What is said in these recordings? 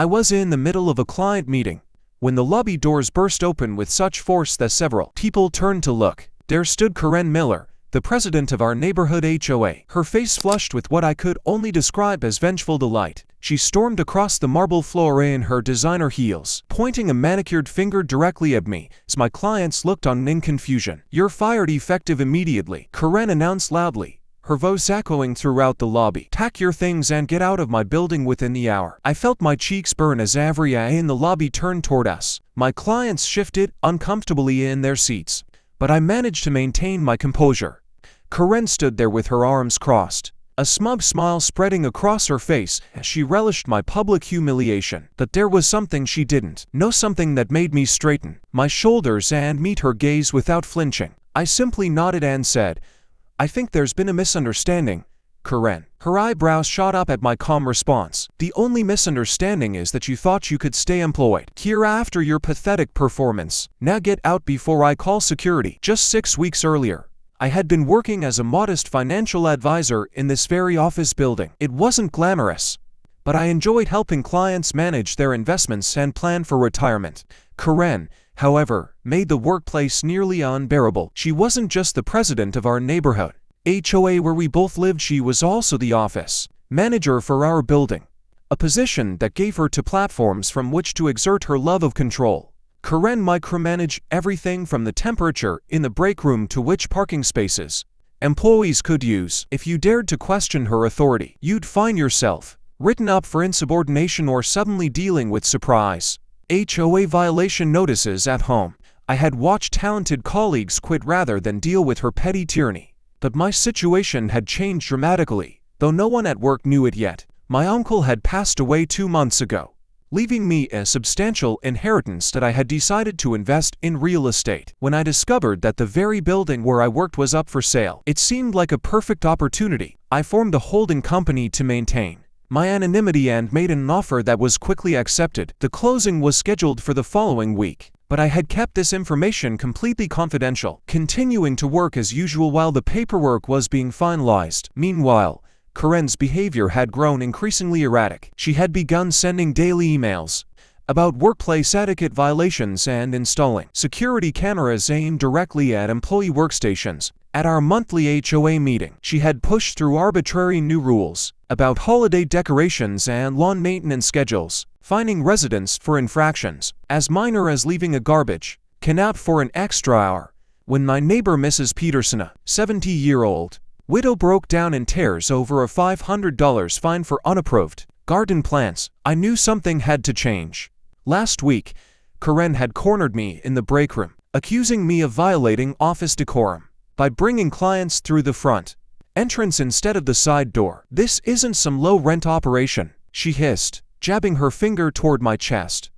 I was in the middle of a client meeting when the lobby doors burst open with such force that several people turned to look. There stood Karen Miller, the president of our neighborhood HOA, her face flushed with what I could only describe as vengeful delight. She stormed across the marble floor in her designer heels, pointing a manicured finger directly at me as my clients looked on in confusion. "You're fired effective immediately," Karen announced loudly, her voice echoing throughout the lobby. "Pack your things and get out of my building within the hour." I felt my cheeks burn as every eye in the lobby turned toward us. My clients shifted uncomfortably in their seats, but I managed to maintain my composure. Karen stood there with her arms crossed, a smug smile spreading across her face as she relished my public humiliation. But there was something she didn't know, something that made me straighten my shoulders and meet her gaze without flinching. I simply nodded and said, "I think there's been a misunderstanding, Karen." Her eyebrows shot up at my calm response. "The only misunderstanding is that you thought you could stay employed here after your pathetic performance. Now get out before I call security." Just 6 weeks earlier, I had been working as a modest financial advisor in this very office building. It wasn't glamorous, but I enjoyed helping clients manage their investments and plan for retirement. Karen, however, made the workplace nearly unbearable. She wasn't just the president of our neighborhood HOA where we both lived, she was also the office manager for our building, a position that gave her two platforms from which to exert her love of control. Karen micromanaged everything from the temperature in the break room to which parking spaces employees could use. If you dared to question her authority, you'd find yourself written up for insubordination or suddenly dealing with surprise HOA violation notices at home. I had watched talented colleagues quit rather than deal with her petty tyranny. But my situation had changed dramatically, though no one at work knew it yet. My uncle had passed away 2 months ago, leaving me a substantial inheritance that I had decided to invest in real estate. When I discovered that the very building where I worked was up for sale, it seemed like a perfect opportunity. I formed a holding company to maintain my anonymity and made an offer that was quickly accepted. The closing was scheduled for the following week, but I had kept this information completely confidential, continuing to work as usual while the paperwork was being finalized. Meanwhile, Karen's behavior had grown increasingly erratic. She had begun sending daily emails about workplace etiquette violations and installing security cameras aimed directly at employee workstations. At our monthly HOA meeting, she had pushed through arbitrary new rules about holiday decorations and lawn maintenance schedules, fining residents for infractions as minor as leaving a garbage can out for an extra hour. When my neighbor Mrs. Peterson, a 70-year-old widow, broke down in tears over a $500 fine for unapproved garden plants, I knew something had to change. Last week, Karen had cornered me in the break room, accusing me of violating office decorum by bringing clients through the front entrance instead of the side door. "This isn't some low-rent operation," she hissed, jabbing her finger toward my chest.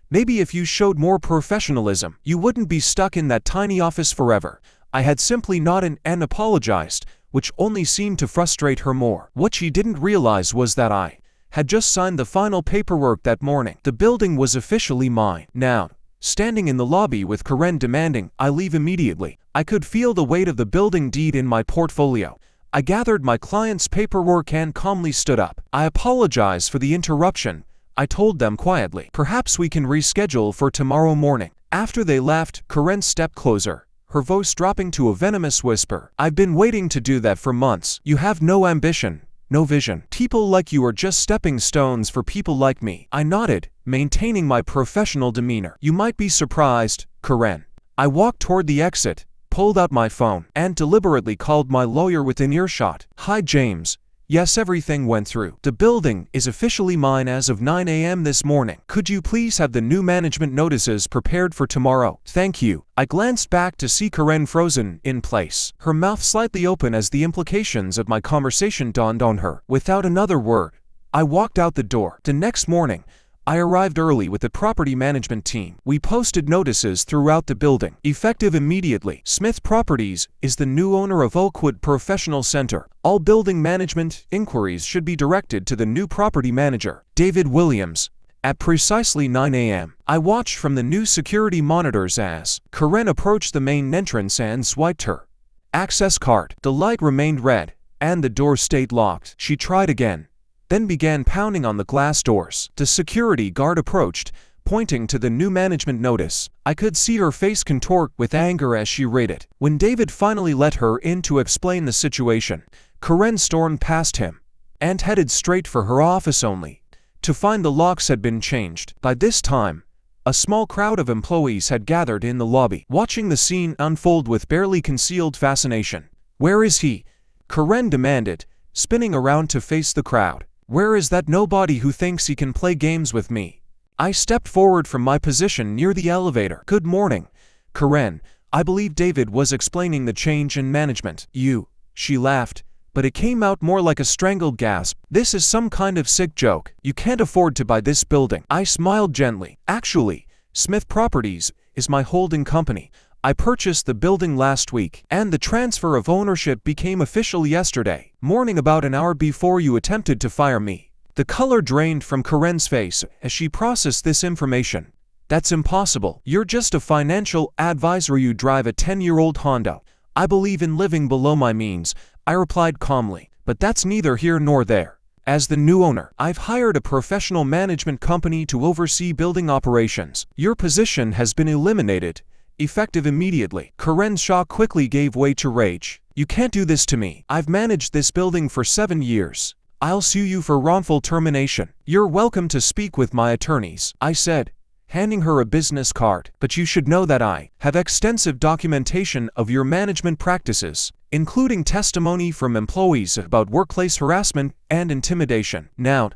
"Maybe if you showed more professionalism, you wouldn't be stuck in that tiny office forever." I had simply nodded and apologized, which only seemed to frustrate her more. What she didn't realize was that I had just signed the final paperwork that morning. The building was officially mine. Now, standing in the lobby with Karen demanding I leave immediately, I could feel the weight of the building deed in my portfolio. I gathered my client's paperwork and calmly stood up. "I apologize for the interruption," I told them quietly. "Perhaps we can reschedule for tomorrow morning." After they left, Karen stepped closer, her voice dropping to a venomous whisper. "I've been waiting to do that for months. You have no ambition, no vision. People like you are just stepping stones for people like me." I nodded, maintaining my professional demeanor. "You might be surprised, Karen." I walked toward the exit, pulled out my phone, and deliberately called my lawyer within earshot. "Hi James. Yes, everything went through. The building is officially mine as of 9 a.m. this morning. Could you please have the new management notices prepared for tomorrow? Thank you." I glanced back to see Karen frozen in place, her mouth slightly open as the implications of my conversation dawned on her. Without another word, I walked out the door. The next morning, I arrived early with the property management team. We posted notices throughout the building, effective immediately. Smith Properties is the new owner of Oakwood Professional Center. All building management inquiries should be directed to the new property manager, David Williams. At precisely 9 a.m., I watched from the new security monitors as Karen approached the main entrance and swiped her access card. The light remained red, and the door stayed locked. She tried again, then began pounding on the glass doors. The security guard approached, pointing to the new management notice. I could see her face contort with anger as she read it. When David finally let her in to explain the situation, Karen stormed past him and headed straight for her office only to find the locks had been changed. By this time, a small crowd of employees had gathered in the lobby, watching the scene unfold with barely concealed fascination. "Where is he?" Karen demanded, spinning around to face the crowd. "Where is that nobody who thinks he can play games with me?" I stepped forward from my position near the elevator. "Good morning, Karen." I believe David was explaining the change in management. "You," she laughed, but it came out more like a strangled gasp. "This is some kind of sick joke. You can't afford to buy this building." I smiled gently. "Actually, Smith Properties is my holding company. I purchased the building last week, and the transfer of ownership became official yesterday morning about an hour before you attempted to fire me." The color drained from Karen's face as she processed this information. "That's impossible. You're just a financial advisor. You drive a 10-year-old Honda." "I believe in living below my means," I replied calmly, "but that's neither here nor there. As the new owner, I've hired a professional management company to oversee building operations. Your position has been eliminated, effective immediately." Karen's shock quickly gave way to rage. "You can't do this to me. I've managed this building for 7 years. I'll sue you for wrongful termination." "You're welcome to speak with my attorneys," I said, handing her a business card. "But you should know that I have extensive documentation of your management practices, including testimony from employees about workplace harassment and intimidation. Now,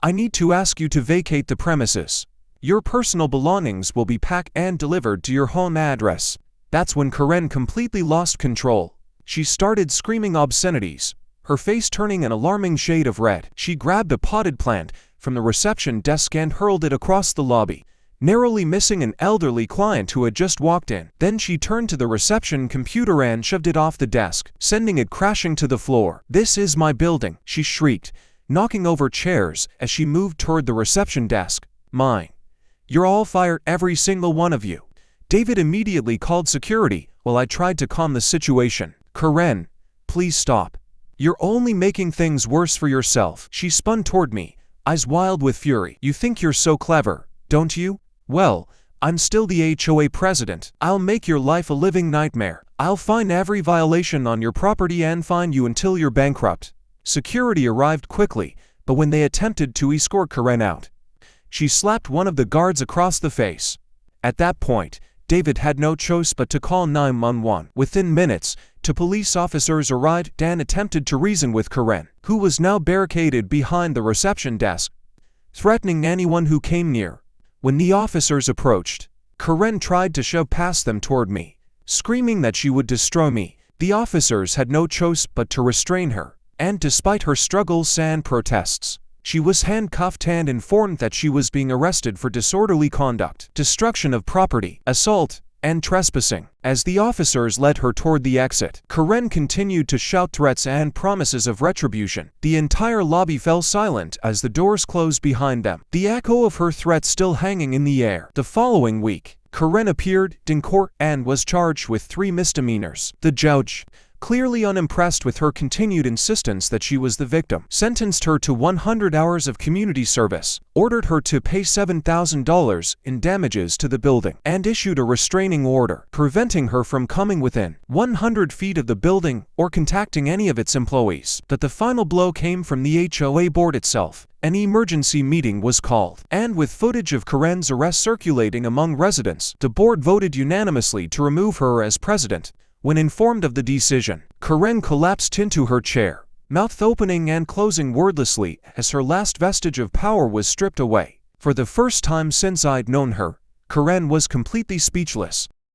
I need to ask you to vacate the premises. Your personal belongings will be packed and delivered to your home address." That's when Karen completely lost control. She started screaming obscenities, her face turning an alarming shade of red. She grabbed a potted plant from the reception desk and hurled it across the lobby, narrowly missing an elderly client who had just walked in. Then she turned to the reception computer and shoved it off the desk, sending it crashing to the floor. "This is my building," she shrieked, knocking over chairs as she moved toward the reception desk. "Mine. You're all fired, every single one of you." David immediately called security while I tried to calm the situation. "Karen, please stop. You're only making things worse for yourself." She spun toward me, eyes wild with fury. "You think you're so clever, don't you? Well, I'm still the HOA president. I'll make your life a living nightmare. I'll find every violation on your property and fine you until you're bankrupt." Security arrived quickly, but when they attempted to escort Karen out, she slapped one of the guards across the face. At that point, David had no choice but to call 911. Within minutes, two police officers arrived and attempted to reason with Karen, who was now barricaded behind the reception desk, threatening anyone who came near. When the officers approached, Karen tried to shove past them toward me, screaming that she would destroy me. The officers had no choice but to restrain her, and despite her struggles and protests, she was handcuffed and informed that she was being arrested for disorderly conduct, destruction of property, assault, and trespassing. As the officers led her toward the exit, Karen continued to shout threats and promises of retribution. The entire lobby fell silent as the doors closed behind them, the echo of her threats still hanging in the air. The following week, Karen appeared in court and was charged with 3 misdemeanors. The judge, clearly unimpressed with her continued insistence that she was the victim, sentenced her to 100 hours of community service, ordered her to pay $7,000 in damages to the building, and issued a restraining order, preventing her from coming within 100 feet of the building or contacting any of its employees. But the final blow came from the HOA board itself. An emergency meeting was called, and with footage of Karen's arrest circulating among residents, the board voted unanimously to remove her as president. When informed of the decision, Karen collapsed into her chair, mouth opening and closing wordlessly as her last vestige of power was stripped away. For the first time since I'd known her, Karen was completely speechless.